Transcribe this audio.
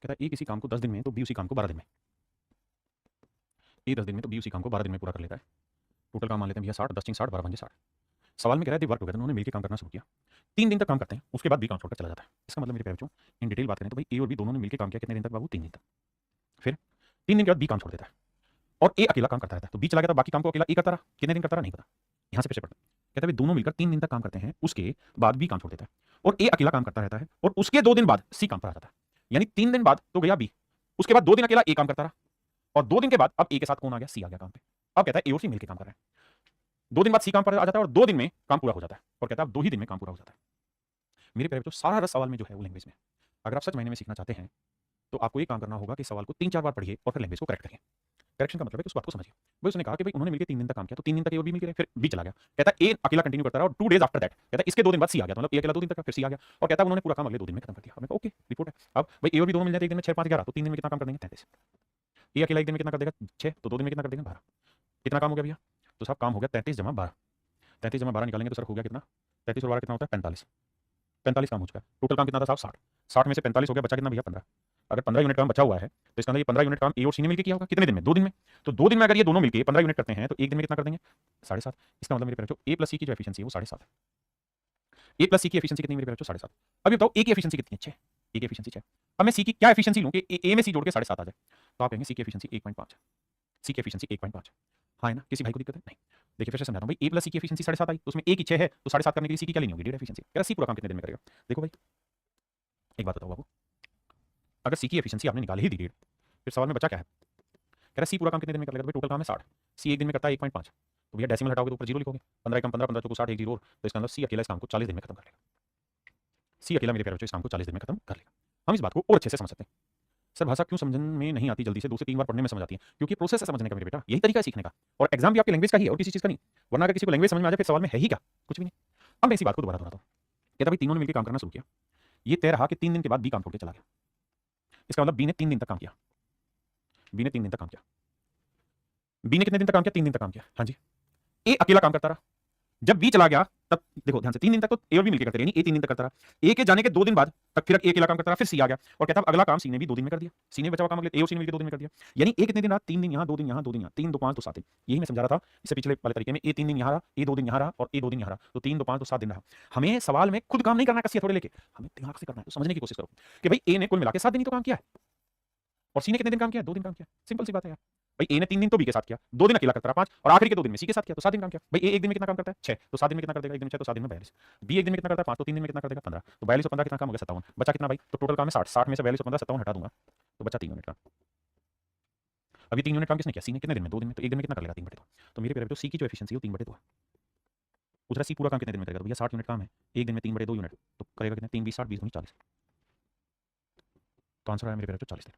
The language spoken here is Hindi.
कहता है ए किसी काम को 10 दिन में तो बी उसी काम को 12 दिन में, ए 10 दिन में तो बी उसी काम को 12 दिन में पूरा कर लेता है। टोटल काम मान लेते हैं भैया 60, 10 3 60 12 5 60। सवाल में कह रहा है दे वर्क टुगेदर, उन्होंने मिलकर काम करना शुरू किया। 3 दिन तक काम करते हैं, उसके बाद बी काम छोड़कर चला जाता है। इसका मतलब मेरे प्यारे बच्चों इन डिटेल बात करें तो भाई ए और बी दोनों ने मिलकर काम किया कितने दिन तक बाबू? 3 दिन तक। फिर 3 दिन के बाद बी काम छोड़ देता है और ए अकेला काम करता रहता है। तो बी चला गया था, बाकी काम को अकेला ए करता रहा। कितने दिन करता रहा नहीं पता, यहाँ से फिर से पढ़ते हैं। कहता है भाई दोनों मिलकर 3 दिन तक काम करते हैं, उसके बाद बी काम छोड़ देता है और ए अकेला काम करता रहता है और उसके 2 दिन बाद सी काम पर आ जाता है। यानी 3 दिन बाद तो गया बी, उसके बाद 2 दिन अकेला ए काम करता रहा और 2 दिन के बाद अब ए के साथ कौन आ गया? सी आ गया काम पे। अब कहता है ए और सी मिलकर काम कर रहे हैं। 2 दिन बाद सी काम पर आ जाता है और 2 दिन में काम पूरा हो जाता है और कहता है अब 2 ही दिन में काम पूरा हो जाता है। मेरे प्यारे बच्चों सारा रस सवाल में जो है वो लैंग्वेज में। अगर आप सच मायने में सीखना चाहते हैं तो आपको ये काम करना होगा कि सवाल को 3-4 बार पढ़िए और फिर लैंग्वेज को करेक्ट करिए। करेक्शन का मतलब है कि उस बात को समझिए। भाई उसने कहा कि भाई उन्होंने मिलकर 3 दिन तक काम किया, तो 3 दिन तक ए और बी मिलकर रहे, फिर बी चला गया। कहता है ए अकेला कंटिन्यू करता रहा और 2 डेज आफ्टर दैट कहता है इसके 2 दिन बाद सी आ गया, तो मतलब ए अकेला 2 दिन तक फिर सी आ गया और कहता है उन्होंने पूरा काम अगले 2 दिन में खत्म कर दिया। हमने कहा ओके रिपोर्ट है। अब भाई ए और बी दोनों मिल जाते एक दिन में 6 5 11, तो 3 दिन में कितना काम कर देंगे? 33। ए अकेला एक दिन में कितना कर देगा? 6, तो 2 दिन में कितना कर देगा? 12। कितना काम हो गया भैया? तो साहब काम हो गया 33 जमा 12। 33 जमा 12 निकालेंगे तो सर हो गया कितना? 33 और 12 कितना होता है? 45। 45 काम हो चुका है। टोटल काम कितना था साहब? 60। 60 में से 45 हो गया, बचा कितना भैया? 15। अगर 15 यूनिट काम बचा हुआ है तो इसका मतलब ये 15 यूनिट काम ए और सी ने मिलकर किया होगा। कितने दिन में? 2 दिन में। तो 2 दिन में अगर ये दोनों मिलकर 15 यूनिट करते हैं तो एक दिन में कितना कर देंगे? 7.5। इसका मतलब मेरे प्यारे बच्चों ए प्लस सी की जो एफिशिएंसी है वो 7.5 है। ए प्लस सी की एफिशिएंसी कितनी मेरे प्यारे बच्चों? 7.5। अभी बताओ ए की एफिशिएंसी कितनी है? 6। ए की एफिशिएंसी 6। अब मैं सी की क्या एफिशिएंसी लूं कि ए में सी जोड़ के 7.5 आ जाए, तो आप कहेंगे सी की एफिशिएंसी 1.5 है। सी की एफिशिएंसी 1.5 हाँ है ना? किसी भाई को दिक्कत है? नहीं। देखिए फिर से समझाता हूं भाई ए प्लस सी की एफिशिएंसी 7.5 आई तो उसमें ए की 6 है तो 7.5 करने के लिए सी की क्या लेनी होगी? 1.5 एफिशिएंसी। कह रहा सी पूरा काम कितने दिन में करेगा? देखो भाई एक बात बताओ बाबू, अगर सी की एफिशिएंसी आपने निकाल ही दी 1.5, फिर सवाल में बचा क्या है? कह रहा सी पूरा काम कितने दिन में कर लेगा? तो भाई टोटल काम है 60, सी एक दिन में करता है 1.5, तो भैया डेसिमल हटाओगे तो ऊपर जीरो लिखोगे। 15 कम 15 15 चौको 60 एक जीरो, तो इसका मतलब सी अकेला इस काम को 40 दिन में खत्म कर लेगा। सी अकेला मेरे प्यारे बच्चों इस काम को 40 दिन में खत्म कर लेगा। हम इस बात को और अच्छे से समझ सकते हैं। सर भाषा क्यों समझने में नहीं आती जल्दी से? 2 से 3 बार पढ़ने में समझ आती है, क्योंकि प्रोसेस है समझने का मेरे बेटा, यही तरीका है सीखने का। और एग्जाम भी आपकी लैंग्वेज का ही है और किसी चीज का नहीं। वरना अगर किसी को लैंग्वेज समझ में आ जाए फिर सवाल में है ही क्या? कुछ भी नहीं। अब मैं इसी बात को दोबारा दोहराता हूं। कहता भाई तीनों ने मिलकर काम करना शुरू किया, ये तय रहा कि 3 दिन के बाद बी काम छोड़ के चला गया। इसका मतलब बी ने 3 दिन तक काम किया। बी ने 3 दिन तक काम किया। बी ने कितने दिन तक काम किया? 3 दिन तक काम किया। हाँ जी। ए अकेला काम करता रहा। जब बी चला गया तब देखो ध्यान से 3 दिन तक तो ए और बी मिलकर करते रहे, ए 3 दिन तक करता रहा। ए के जाने के 2 दिन बाद तक फिर ए अकेला काम करता रहा, फिर सी आ गया और कहता अगला काम सी ने भी 2 दिन में कर दिया। सी ने बचा हुआ काम अगले ए और सी ने मिलकर 2 दिन में कर दिया। यानी ए कितने दिन रहा? 3 दिन यहाँ 2 दिन यहाँ 2 दिन यहाँ, 3 2 5 तो 7 दिन। यही मैं समझा रहा था इससे पिछले वाले तरीके में। ए 3 दिन यहाँ रहा, ए 2 दिन यहाँ रहा और ए 2 दिन यहाँ रहा, तो 3 2 5 तो 7 दिन रहा। हमें सवाल में खुद काम नहीं करना कसिया थोड़े लेके, हमें दिमाग से करना है। तो समझने की कोशिश करो कि भाई ए ने कुल मिलाकर 7 दिन ही तो काम किया है और सी ने कितने दिन काम किया? 2 दिन काम किया। सिंपल सी बात है यार। भाई ए ने 3 दिन तो बी के साथ किया, 2 दिन अकेला करता रहा 5 और आखिरी के 2 दिन में सी के साथ किया, तो 7 दिन काम किया। भाई ए एक दिन में कितना काम करता है? 6, तो 7 दिन में कितना कर देगा? एक दिन में 6 तो 7 दिन में 42। बी एक दिन में कितना करता है? 5, तो 3 दिन में कितना कर देगा? 15। तो 42 और 15 कितना काम हो गया? 57। बचा कितना भाई? तो टोटल काम है 60, 60 में से 42 और 15 57 हटा दूंगा तो बचा 3 यूनिट काम। अभी 3 यूनिट काम किसने किया? सी ने। कितने दिन में? 2 दिन में। तो एक दिन में कितना कर लेगा? 3/2। तो मेरे प्यारे बच्चों सी की जो एफिशिएंसी है वो 3/2 है। पूछ रहा सी पूरा काम कितने दिन में करेगा? तो भैया 60 यूनिट काम है, एक दिन में 3/2 यूनिट, तो करेगा कितने? 3 20 60 20 40। तो आंसर आया मेरे प्यारे बच्चों 40 दिन।